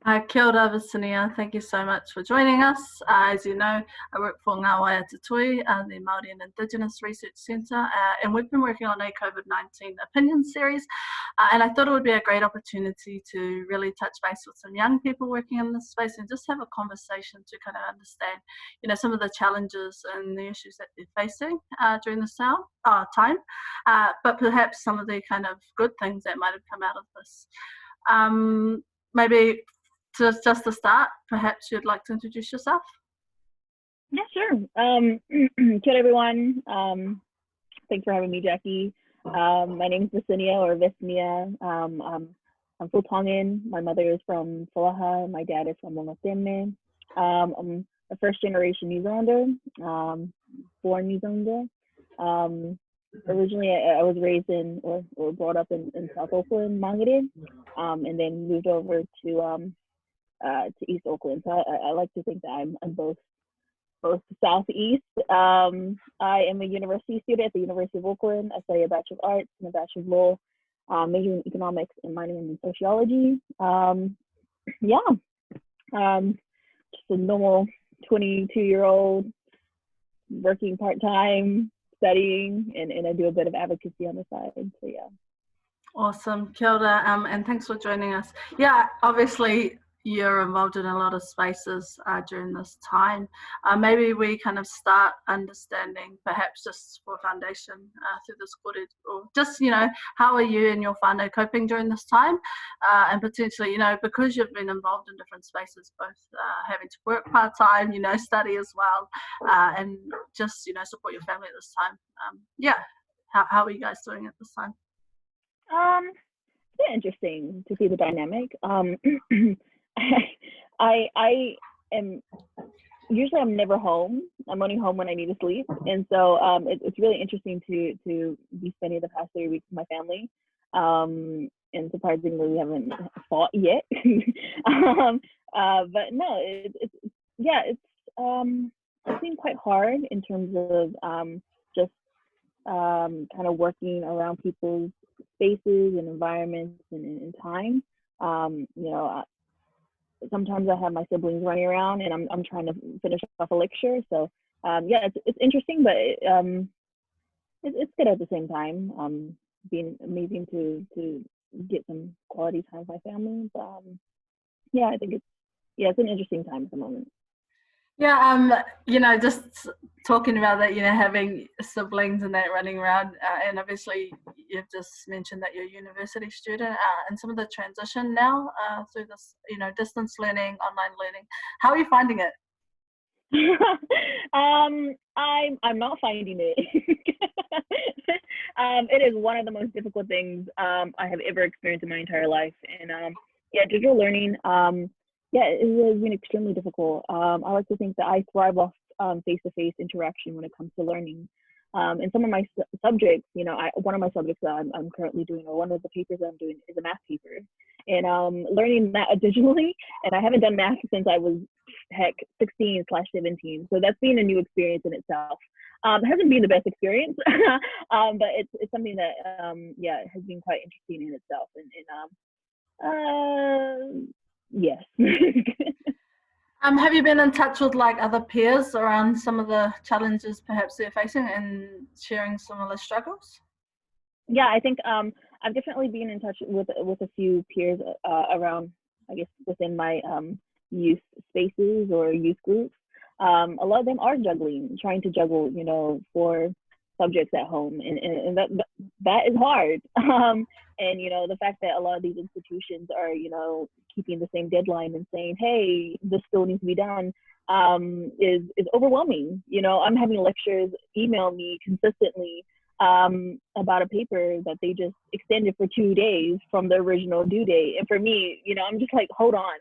Kia ora, Veisinia. Thank you so much for joining us. As you know, I work for Ngā Waia Te Tui, the Māori and Indigenous Research Centre, and we've been working on a COVID-19 opinion series, and I thought it would be a great opportunity to really touch base with some young people working in this space and just have a conversation to kind of understand, some of the challenges and the issues that they're facing during this time, but perhaps some of the kind of good things that might have come out of this. Maybe just to start, perhaps you'd like to introduce yourself? Yeah, sure. Kia ora, everyone. Thanks for having me, Jackie. My name is Veisinia, or Veisinia. I'm full Tongan. My mother is from Folaha. My dad is from Longoteme. I'm a first-generation New Zealander, born New Zealander. Originally, I was raised in or brought up in South Auckland, Mangere, and then moved over to East Auckland. So I like to think that I'm both southeast. I am a university student at the University of Auckland. I study a Bachelor of Arts and a Bachelor of Law, majoring in economics and minoring in sociology. Just a normal 22-year-old working part-time, studying, and I do a bit of advocacy on the side. So yeah. Awesome. Kia ora, and thanks for joining us. Yeah, obviously you're involved in a lot of spaces during this time. Maybe we kind of start understanding, perhaps just for foundation through this quarter, or just, how are you and your whānau coping during this time? And potentially, because you've been involved in different spaces, both having to work part-time, study as well, and just, support your family at this time. How are you guys doing at this time? It's interesting to see the dynamic. I am usually I'm never home. I'm only home when I need to sleep, and so it's really interesting to be spending the past 3 weeks with my family. And surprisingly, we haven't fought yet. But no, it's been quite hard in terms of just kind of working around people's spaces and environments and time. Sometimes I have my siblings running around and I'm trying to finish off a lecture. So it's interesting, but it's good at the same time. Been amazing to get some quality time with my family. But I think it's an interesting time at the moment. Yeah, just talking about that, having siblings and that running around, and obviously you've just mentioned that you're a university student, and some of the transition now through this, distance learning, online learning. How are you finding it? I'm not finding it. It is one of the most difficult things I have ever experienced in my entire life, and digital learning. It has been extremely difficult. I like to think that I thrive off face-to-face interaction when it comes to learning. And some of my subjects, one of my subjects that I'm currently doing, or one of the papers that I'm doing, is a math paper. And learning that digitally, and I haven't done math since I was, 16/17. So that's been a new experience in itself. It hasn't been the best experience, but it's something that, has been quite interesting in itself. Yes. Have you been in touch with other peers around some of the challenges perhaps they're facing and sharing similar struggles? Yeah, I think I've definitely been in touch with a few peers around, I guess, within my youth spaces or youth groups. A lot of them are trying to juggle, 4 subjects at home, and that is hard. And the fact that a lot of these institutions are keeping the same deadline and saying, hey, this still needs to be done, is overwhelming. I'm having lecturers email me consistently about a paper that they just extended for 2 days from the original due date, and for me, I'm just like, hold on.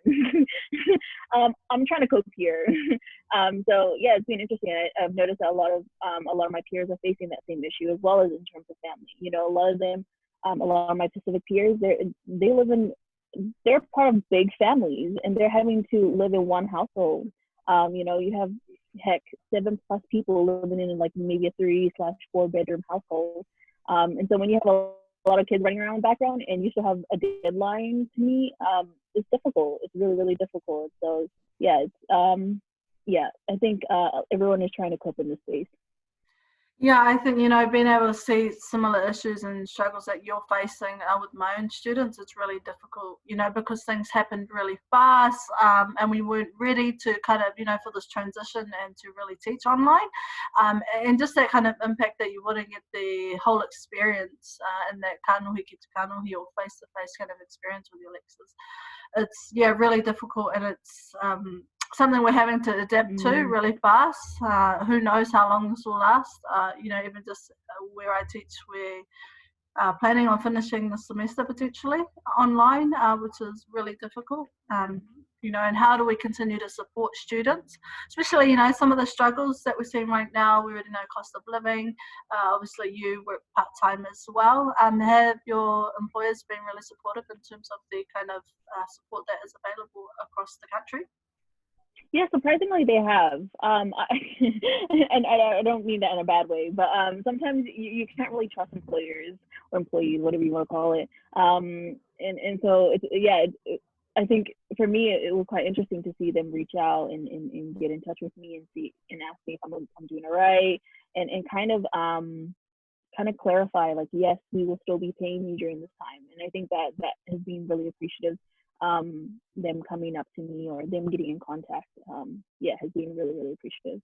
I'm trying to cope here. So yeah, it's been interesting. I've noticed that a lot of my peers are facing that same issue, as well as in terms of family. A lot of them, a lot of my Pacific peers, they're part of big families, and they're having to live in one household. You have 7+ people living in maybe a 3/4 bedroom household. And so when you have a lot of kids running around in the background and you still have a deadline to meet, it's difficult. It's really, really difficult. So yeah, I think everyone is trying to cope in this space. Yeah, I think, being able to see similar issues and struggles that you're facing with my own students, it's really difficult, because things happened really fast, and we weren't ready to kind of, for this transition and to really teach online. And just that kind of impact that you wouldn't get the whole experience in that kanohi ki te kanohi or face-to-face kind of experience with your lectures. It's, really difficult, and it's something we're having to adapt to really fast. Who knows how long this will last? Even just where I teach, we're planning on finishing the semester potentially online, which is really difficult. And how do we continue to support students, especially, some of the struggles that we're seeing right now. We already know cost of living. Obviously, you work part-time as well. Have your employers been really supportive in terms of the kind of support that is available across the country? Yeah, surprisingly they have. And I don't mean that in a bad way, but sometimes you can't really trust employers or employees, whatever you want to call it. And so I think for me it was quite interesting to see them reach out and get in touch with me and ask me if I'm doing all right, and kind of clarify, like, yes, we will still be paying you during this time. And I think that has been really appreciative. Them coming up to me or them getting in contact, has been really, really appreciative.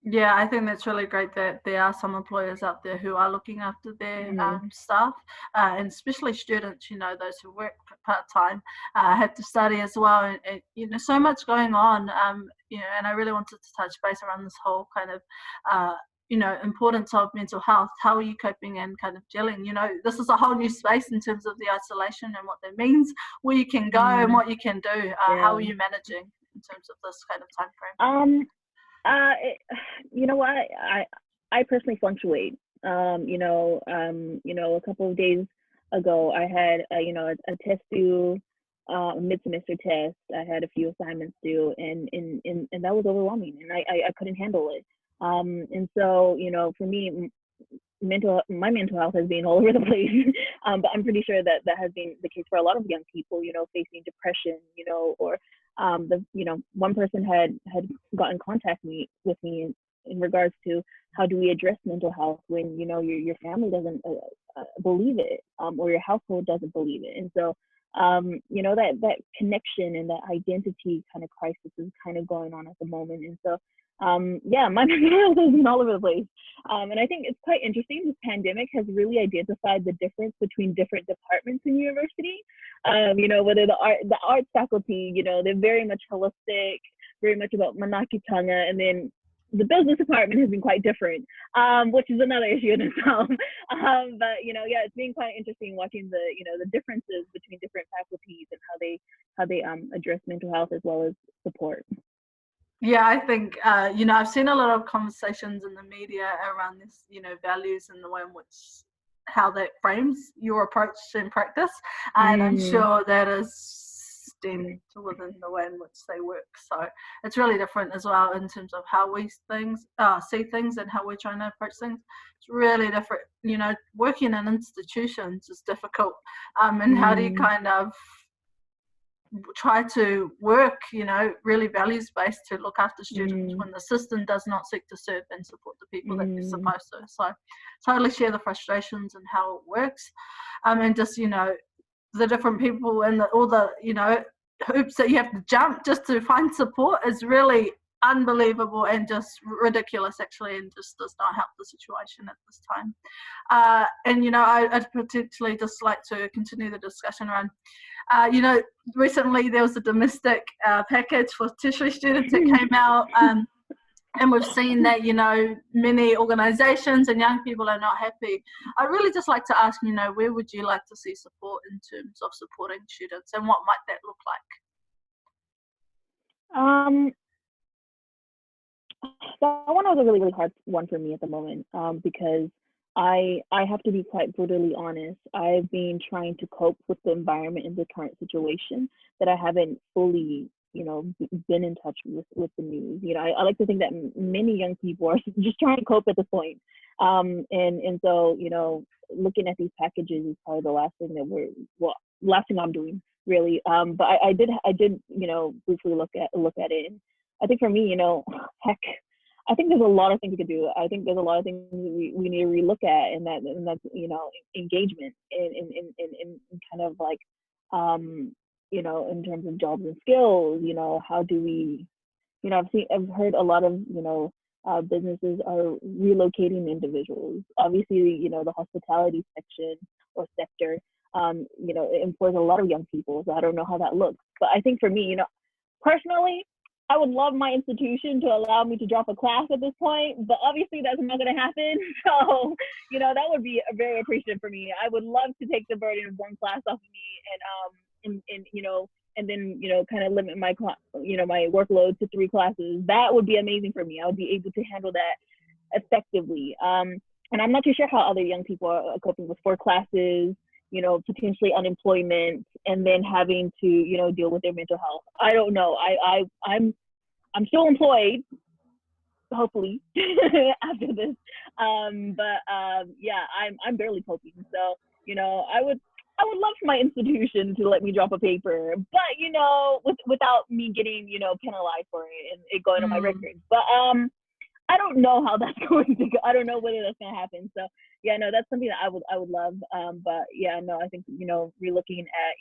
Yeah, I think that's really great that there are some employers out there who are looking after their staff, and especially students, those who work part-time, have to study as well, and so much going on, and I really wanted to touch base around this whole kind of importance of mental health. How are you coping and kind of gelling? This is a whole new space in terms of the isolation and what that means, where you can go and what you can do. How are you managing in terms of this kind of time frame? You know what? I personally fluctuate. A couple of days ago, I had a test due, a mid-semester test. I had a few assignments due, and that was overwhelming, and I couldn't handle it. And so, for me, my mental health has been all over the place. But I'm pretty sure that has been the case for a lot of young people, facing depression, or one person had got in contact with me in regards to how do we address mental health when, your family doesn't believe it, or your household doesn't believe it. And so, that connection and that identity kind of crisis is kind of going on at the moment. And so, my mental health has been all over the place. And I think it's quite interesting. This pandemic has really identified the difference between different departments in university. Whether the arts faculty, they're very much holistic, very much about manakitanga, and then the business department has been quite different, which is another issue in itself. But it's been quite interesting watching the differences between different faculties and how they address mental health as well as support. Yeah, I think, I've seen a lot of conversations in the media around this, values and the way in which, how that frames your approach in practice. And I'm sure that is stemmed within the way in which they work. So it's really different as well in terms of how we see things and how we're trying to approach things. It's really different. Working in institutions is difficult. And how do you kind of try to work, really values-based to look after students when the system does not seek to serve and support the people that they're supposed to. So totally share the frustrations and how it works. And just, the different people and all the, hoops that you have to jump just to find support is really unbelievable and just ridiculous, actually, and just does not help the situation at this time. And I'd potentially just like to continue the discussion around, recently there was a domestic package for tertiary students that came out, and we've seen that many organisations and young people are not happy. I'd really just like to ask, where would you like to see support in terms of supporting students, and what might that look like? That one was a really, really hard one for me at the moment, because I have to be quite brutally honest. I've been trying to cope with the environment in the current situation that I haven't fully been in touch with the news. I like to think that many young people are just trying to cope at this point. And so, looking at these packages is probably the last thing last thing I'm doing really. But I did, briefly look at it. And I think for me, heck, I think there's a lot of things we could do. I think there's a lot of things we need to relook at, and that's engagement in kind of like, in terms of jobs and skills. How do we, I've heard a lot of, businesses are relocating individuals. Obviously, the hospitality section or sector, it employs a lot of young people. So I don't know how that looks. But I think for me, personally, I would love my institution to allow me to drop a class at this point, but obviously that's not going to happen. So, that would be very appreciative for me. I would love to take the burden of one class off of me and then, kind of limit my workload to 3 classes. That would be amazing for me. I would be able to handle that effectively. And I'm not too sure how other young people are coping with 4 classes, potentially unemployment, and then having to, deal with their mental health. I don't know. I'm still employed, hopefully, after this. Yeah, I'm barely coping. So, I would love for my institution to let me drop a paper, but, without me getting, penalized for it and it going on my record. But I don't know how that's going to go. I don't know whether that's going to happen. So yeah, no, that's something that I would love. But yeah, no, I think, relooking at,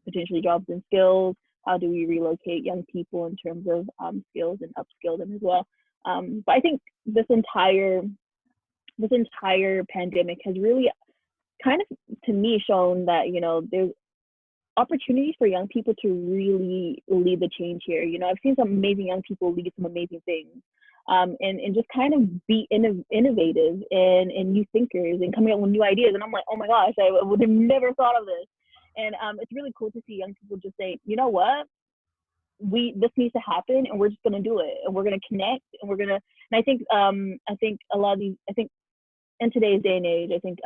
potentially jobs and skills. How do we relocate young people in terms of skills and upskill them as well? But I think this entire pandemic has really kind of, to me, shown that, there's opportunities for young people to really lead the change here. I've seen some amazing young people lead some amazing things, and just kind of be innovative and new thinkers and coming up with new ideas. And I'm like, oh my gosh, I would have never thought of this. And it's really cool to see young people just say, you know what, this needs to happen, and we're just going to do it, and we're going to connect, and we're going to. And I think a lot of these, in today's day and age, I think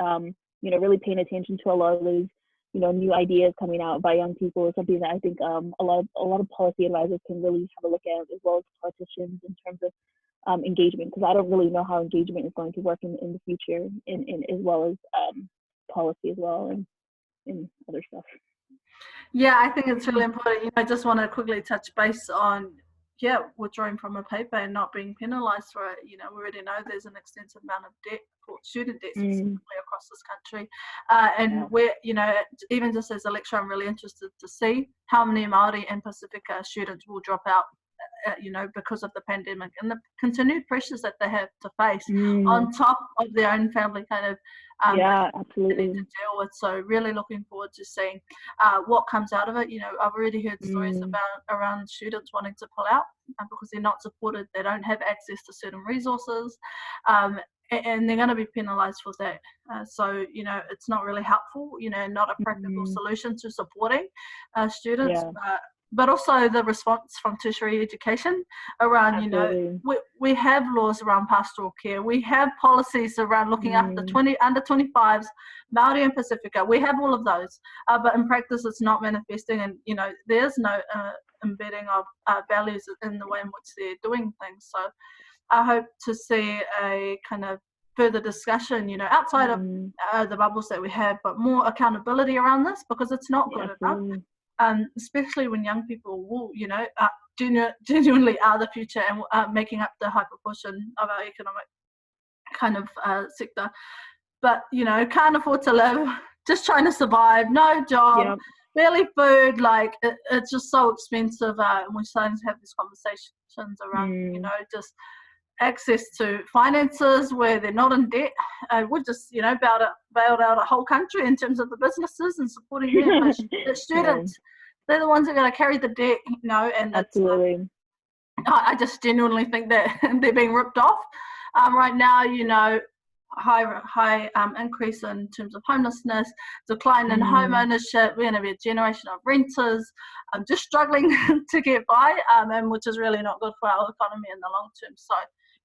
really paying attention to a lot of those new ideas coming out by young people is something that I think a lot of policy advisors can really have a look at, as well as politicians, in terms of engagement, because I don't really know how engagement is going to work in the future, in as well as policy as well, and other stuff. Yeah, I think it's really important. I just want to quickly touch base on, withdrawing from a paper and not being penalised for it. We already know there's an extensive amount of debt, for student debt specifically across this country. And we're, even just as a lecturer, I'm really interested to see how many Māori and Pacifica students will drop out, because of the pandemic and the continued pressures that they have to face on top of their own family kind of absolutely to deal with. So really looking forward to seeing what comes out of it. I've already heard stories around students wanting to pull out because they're not supported, they don't have access to certain resources, and they're going to be penalised for that. So it's not really helpful, not a practical solution to supporting students, but also the response from tertiary education around, we have laws around pastoral care. We have policies around looking after under 25s, Māori and Pacifica. We have all of those, but in practice it's not manifesting, and, there's no embedding of values in the way in which they're doing things. So I hope to see a kind of further discussion, outside of the bubbles that we have, but more accountability around this, because it's not good enough. Especially when young people will, genuinely are the future and making up the high proportion of our economic kind of sector. But, can't afford to live, just trying to survive, no job, barely food, like it's just so expensive. And we're starting to have these conversations around, just access to finances where they're not in debt. We've just, bailed out a whole country in terms of the businesses and supporting them. The students, they're the ones that are going to carry the debt, and absolutely. I just genuinely think that they're being ripped off right now. High increase in terms of homelessness, decline in home ownership. We're going to be a generation of renters, just struggling to get by, and which is really not good for our economy in the long term. So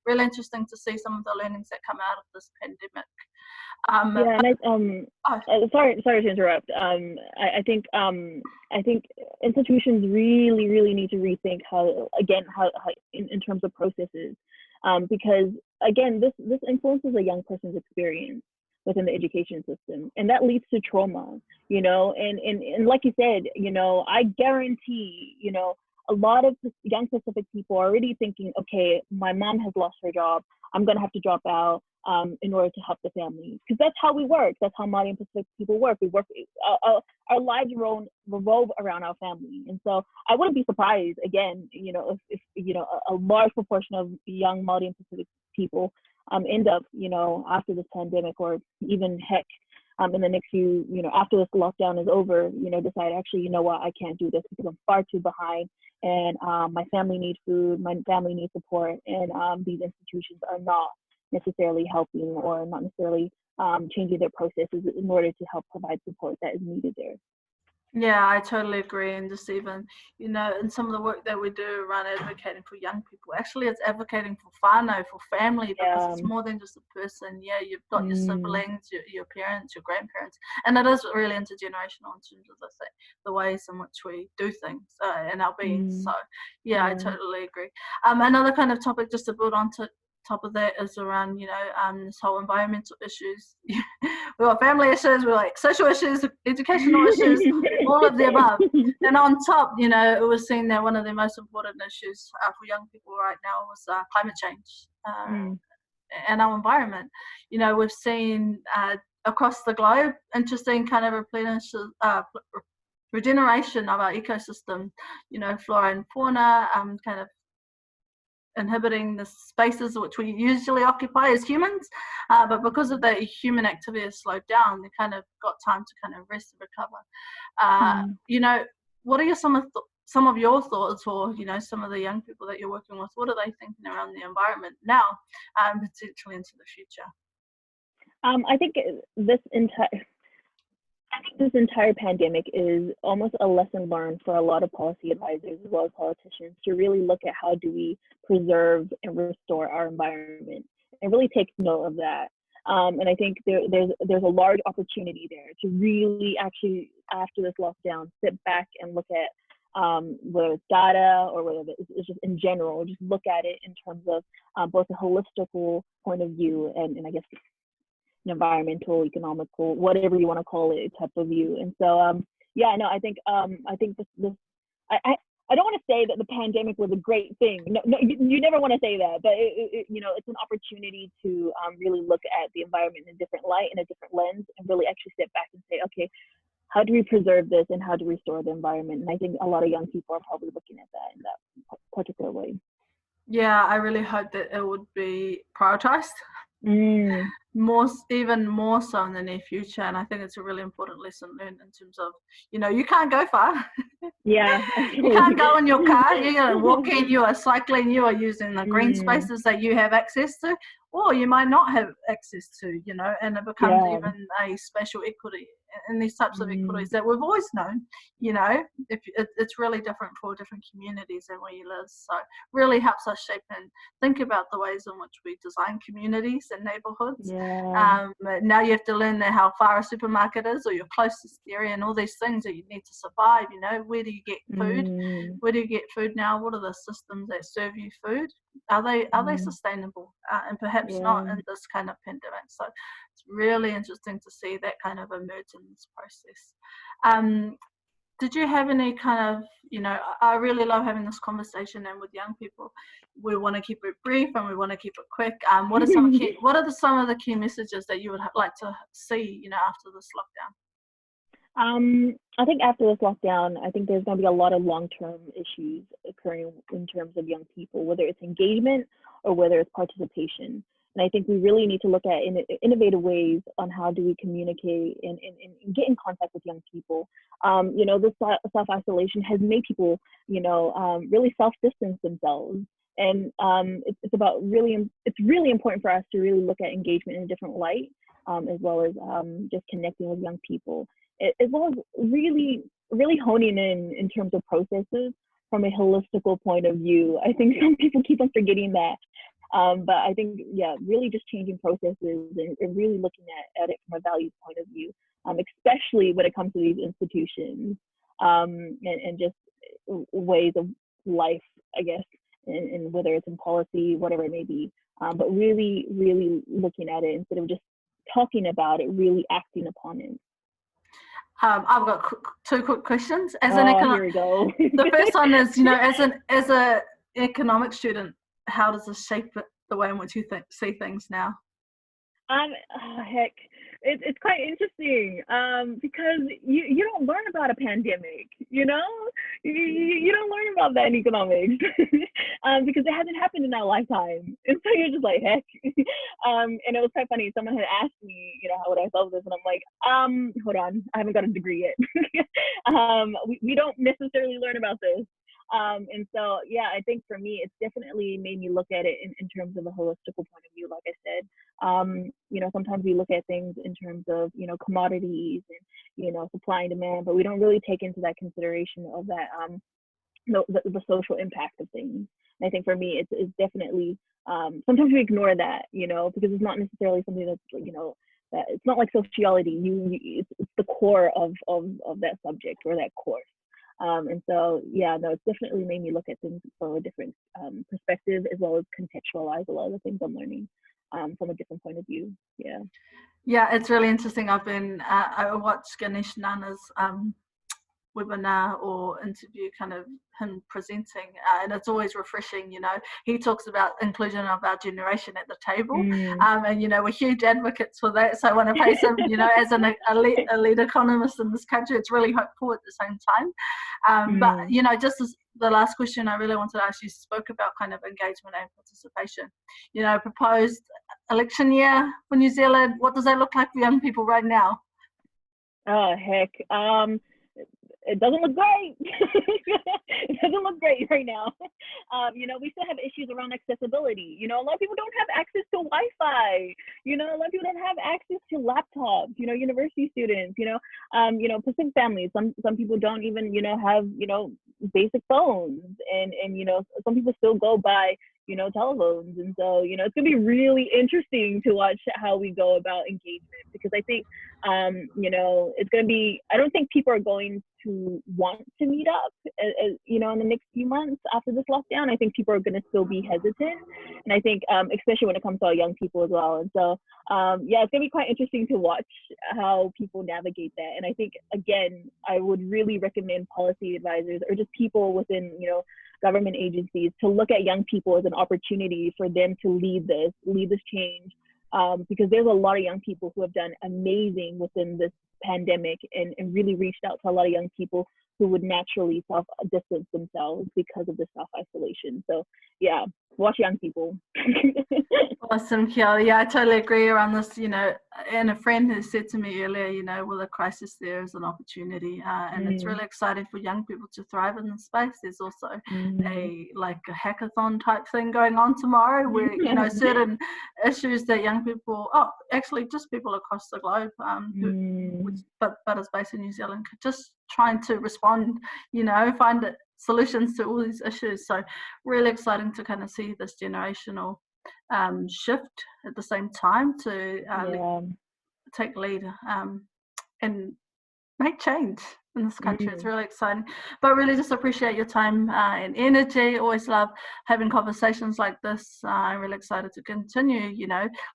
really interesting to see some of the learnings that come out of this pandemic. Yeah, and sorry to interrupt. I think institutions really need to rethink how in terms of processes, because again, this influences a young person's experience within the education system, and that leads to trauma. And like you said, I guarantee, a lot of young Pacific people are already thinking, okay, my mom has lost her job, I'm gonna have to drop out in order to help the family, because that's how we work. That's how Māori and Pacific people work. We work. Our lives revolve around our family, and so I wouldn't be surprised again, if a large proportion of young Māori and Pacific people end up, after this pandemic, or even heck, in the next few, after this lockdown is over, decide, actually, you know what, I can't do this because I'm far too behind, and my family needs food, my family needs support, and these institutions are not necessarily helping, or not necessarily changing their processes in order to help provide support that is needed there. Yeah, I totally agree. And just even, in some of the work that we do around advocating for young people, actually it's advocating for whānau, for family, because it's more than just a person. Yeah, you've got your siblings, your parents, your grandparents, and it is really intergenerational in terms of the ways in which we do things in our beings. So yeah, I totally agree. Another kind of topic just to build on top of that is around, this whole environmental issues. We've got family issues, we're like social issues, educational issues, all of the above. And on top, it was seen that one of the most important issues for young people right now was climate change and our environment. We've seen across the globe interesting kind of regeneration of our ecosystem, flora and fauna, kind of inhibiting the spaces which we usually occupy as humans, but because of the human activity has slowed down, they kind of got time to kind of rest and recover. What are some of your thoughts, or some of the young people that you're working with, what are they thinking around the environment now, potentially into the future? I think this entire pandemic is almost a lesson learned for a lot of policy advisors as well as politicians, to really look at how do we preserve and restore our environment, and really take note of that. And I think there's a large opportunity there to really actually, after this lockdown, sit back and look at whether it's data or whether it's just in general, just look at it in terms of both a holistical point of view and I guess environmental, economical, whatever you want to call it, type of view. And so, I think this I don't want to say that the pandemic was a great thing. No, you never want to say that, but it's an opportunity to really look at the environment in a different light, in a different lens, and really actually step back and say, okay, how do we preserve this and how do we restore the environment? And I think a lot of young people are probably looking at that in that particular way. Yeah, I really hope that it would be prioritized. Even more so in the near future, and I think it's a really important lesson learned in terms of, you can't go far. Yeah, you can't go in your car. You're gonna walk in, you are cycling, you are using the green spaces that you have access to, or you might not have access to, and it becomes even a spatial equity. And these types of equities that we've always known, if it's really different for different communities and where you live. So really helps us shape and think about the ways in which we design communities and neighborhoods. Now you have to learn how far a supermarket is, or your closest area, and all these things that you need to survive. Where do you get food? Where do you get food now? What are the systems that serve you food? Are they sustainable? And perhaps not in this kind of pandemic. So it's really interesting to see that kind of emerge in this process. Did you have any kind of, I really love having this conversation, and with young people, we want to keep it brief and we want to keep it quick. What are some of the key messages that you would like to see, after this lockdown? I think after this lockdown, I think there's going to be a lot of long-term issues occurring in terms of young people, whether it's engagement or whether it's participation. And I think we really need to look at innovative ways on how do we communicate and get in contact with young people. This self-isolation has made people, really self-distance themselves. And it's really important for us to really look at engagement in a different light, as well as just connecting with young people, as well as really honing in terms of processes from a holistical point of view. I think some people keep on forgetting that But I think, yeah, really just changing processes and really looking at it from a values point of view, especially when it comes to these institutions, and just ways of life, I guess, and whether it's in policy, whatever it may be. But really, really looking at it instead of just talking about it, really acting upon it. I've got two quick questions. Here we go. The first one is, as an economic student, how does this shape the way in which you see things now? Heck, it's quite interesting, because you don't learn about a pandemic, you don't learn about that in economics, because it hasn't happened in our lifetime, and so you're just like, heck. And it was quite funny. Someone had asked me, how would I solve this, and I'm like, hold on, I haven't got a degree yet. We don't necessarily learn about this. And so, yeah, I think for me, it's definitely made me look at it in terms of a holistical point of view. Like I said, sometimes we look at things in terms of, commodities and, supply and demand, but we don't really take into that consideration of that, the social impact of things. And I think for me, it's definitely, sometimes we ignore that, because it's not necessarily something that's, that it's not like sociology. It's the core of that subject or that course. And so, yeah, no, it's definitely made me look at things from a different perspective, as well as contextualize a lot of the things I'm learning from a different point of view. Yeah. Yeah, it's really interesting. I watched Ganesh Nana's webinar or interview, kind of him presenting, and it's always refreshing. He talks about inclusion of our generation at the table, and we're huge advocates for that. So when I face him, as a lead economist in this country, it's really hopeful at the same time. But just as the last question I really wanted to ask, you spoke about kind of engagement and participation. Proposed election year for New Zealand. What does that look like for young people right now? Oh, heck. It doesn't look great. It doesn't look great right now. We still have issues around accessibility. A lot of people don't have access to Wi-Fi. A lot of people don't have access to laptops. University students. Pacific families. Some people don't even have basic phones, and some people still go by telephones. And so it's gonna be really interesting to watch how we go about engagement, because I think it's gonna be, I don't think people are going to want to meet up in the next few months after this lockdown. I think people are going to still be hesitant, and I think especially when it comes to our young people as well. And so yeah, it's going to be quite interesting to watch how people navigate that. And I think, again, I would really recommend policy advisors or just people within government agencies to look at young people as an opportunity for them to lead this change, because there's a lot of young people who have done amazing within this pandemic and really reached out to a lot of young people who would naturally self-distance themselves because of the self-isolation. So yeah, watch young people. Awesome, Kiara. Yeah, I totally agree around this, and a friend has said to me earlier, with a crisis there is an opportunity, and it's really exciting for young people to thrive in this space. There's also a hackathon type thing going on tomorrow where, certain issues that young people, actually just people across the globe, but is based in New Zealand, just trying to respond, find solutions to all these issues. So really exciting to kind of see this generational shift at the same time to take lead and make change in this country. It's really exciting, but really just appreciate your time and energy. Always love having conversations like this. I'm really excited to continue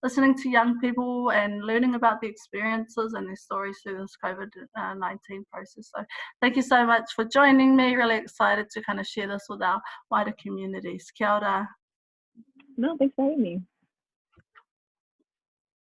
listening to young people and learning about the experiences and their stories through this COVID-19 process. So thank you so much for joining me. Really excited to kind of share this with our wider communities. Kia ora. No, thanks for having me.